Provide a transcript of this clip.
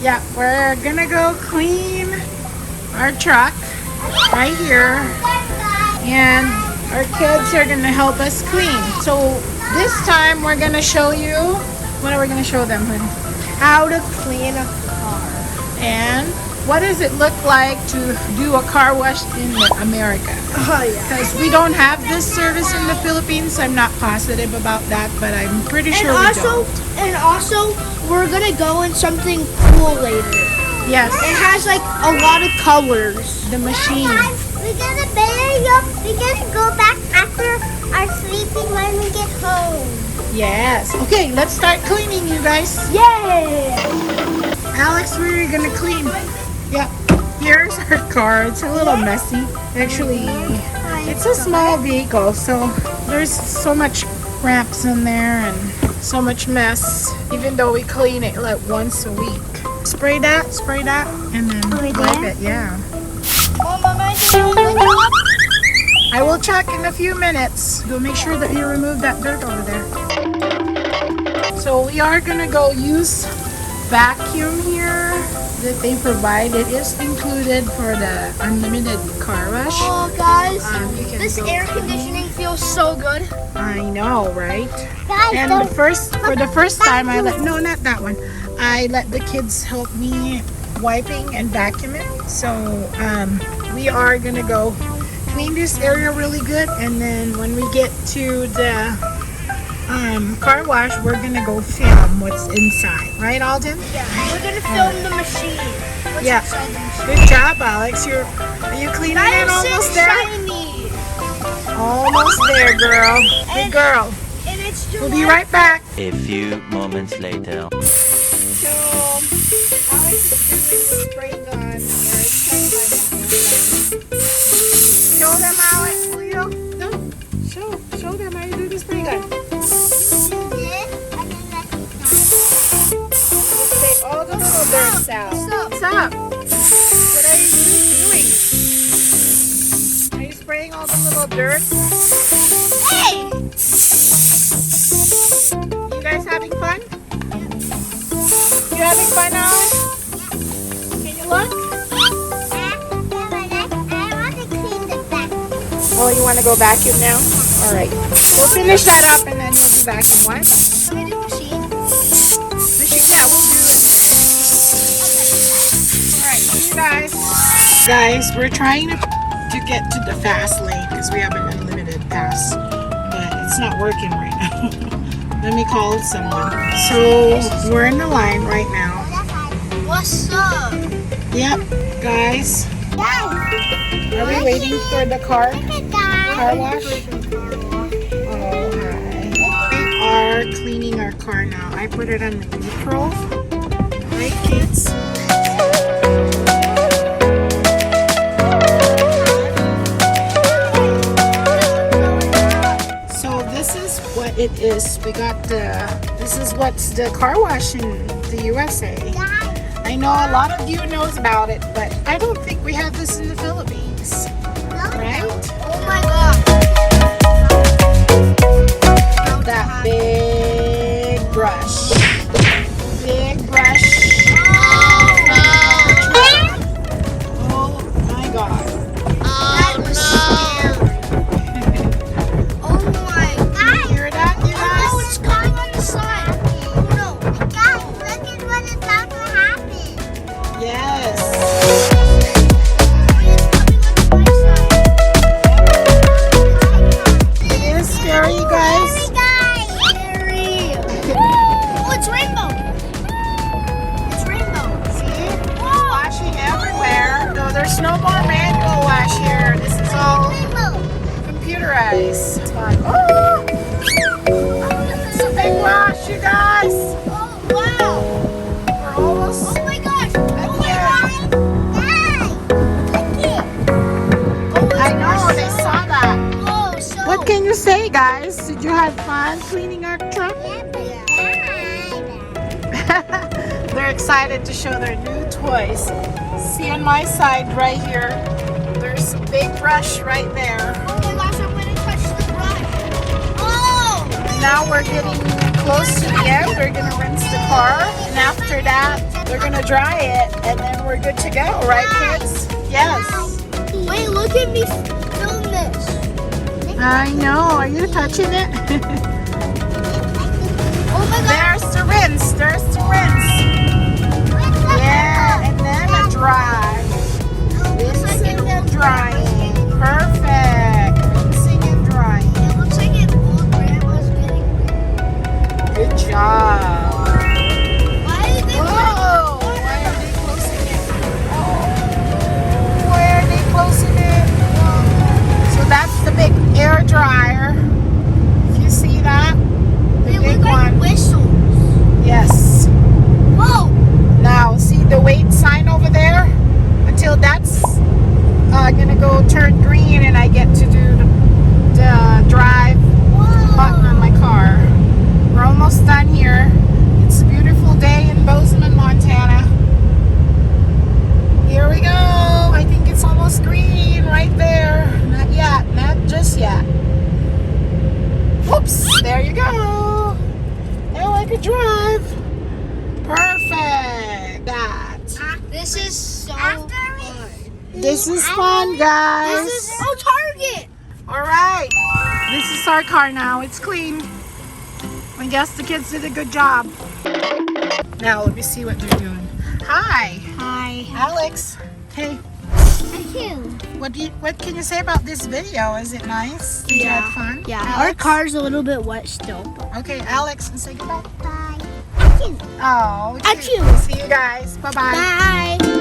Yeah, we're gonna go clean our truck right here, and our kids are gonna help us clean. So this time we're gonna show you, what are we gonna show them, honey? How to clean a car. And what does it look like to do a car wash in America? Oh yeah. Because we don't have this service in the Philippines. I'm not positive about that, but I'm pretty sure we don't. And also, we're gonna go in something cool later. Yes. It has like a lot of colors. The machine. We're gonna we're gonna go back after our sleeping when we get home. Yes. Okay, let's start cleaning, you guys. Yay! Alex, we're gonna clean. Yeah. Here's our car. It's a little messy. Actually, it's a small vehicle, so there's so much cramps in there and so much mess. Even though we clean it like once a week. Spray that, and then wipe it. Yeah. I will check in a few minutes. Go make sure that you remove that dirt over there. So we are gonna go use vacuum here that they provide. It is included for the unlimited car wash. Oh guys, You can this go air conditioning feels so good. I know, right? Guys, And don't for the first time, I let not that one. I let the kids help me wiping and vacuuming. So we are gonna go clean this area really good, and then when we get to the car wash, we're gonna go film what's inside, right, Alden? Yeah, we're gonna film the machine. What's Yeah. inside the machine? Good job, Alex. Are you cleaning it? Almost there? Shiny. Almost there, girl. Good girl. And it's We'll be right back. A few moments later. So, Alex is doing the spray gun. Show them, Alex, will you? No, show them how you do the spray gun. Take all the little dirt out. What's up? What are you doing? Are you spraying all the little dirt? Hey! You guys having fun? You having fun, Alex? Can you look? Oh, you want to go vacuum now? All right. We'll finish that up and then we'll do vacuum. What? Can we do machine? Machine, yeah, we'll do it. All right, see you guys. Guys, we're trying to get to the fast lane because we have an unlimited pass, but it's not working right now. Let me call someone. So we're in the line right now. What's up? Yep, guys. Are we waiting for the car wash? Oh, hi. We are cleaning our car now. I put it on the neutral. Right, kids? So this is what it is. We got this is what's the car wash in the USA. I know a lot of you knows about it, but I don't think we have this in the Philippines. Right? Oh my god. That big brush. Big brush. Oh my god. That was scary. Oh my god. Hear that, you Oh, guys? it's coming on the side. Oh no. Guys, look at what is about to happen. Yes. It is scary, you guys. Scary. Oh, it's rainbow. It's rainbow. See? It's washing everywhere. No, there's no more manual wash here. This is all computerized. It's fine. Oh! It's a big wash, you guys. Oh wow. We're almost. Oh my gosh. at Oh the my end. god. I know, they saw that. Oh, so. What can you say, guys? Did you have fun cleaning our truck? They're excited to show their new toys. See on my side right here, there's a big brush right there. Oh my gosh, I'm gonna touch the brush. Oh! Now we're getting close to the end, we're gonna rinse the car, and after that, we're gonna dry it, and then we're good to go, right, kids? Yes. Wait, look at me film this. I know. Are you touching it? Oh my god. There's the rinse. There's the rinse. Yeah, and then a dry. Rinsing and drying. Perfect. Rinsing and drying. It looks like an old grandma's getting Good job. Why is it? Whoa! Why are they closing it? Oh. Why are they closing it? So that's the big air dryer. If you see that, the They big look like one. whistles. Yes. Whoa! Now see the wait sign over there? Until that's gonna go turn green and I get to do the drive button on my car. We're almost done here. It's a beautiful day in Bozeman, Montana. Here we go. I think it's almost green right there. Not yet. Not just yet. Whoops. There you go. Now I can drive. Perfect. That. This is so After fun. This is fun, guys. This is Target. All right. This is our car now. It's clean. I guess the kids did a good job. Now let me see what they're doing. Hi, Hi. Alex. Hey, Thank you. what can you say about this video? Is it nice? Did you have fun? Yeah, Alex? our car's a little bit wet still. Okay, Alex, say goodbye. Bye. Oh, Achoo. see you guys. Bye-bye. Bye.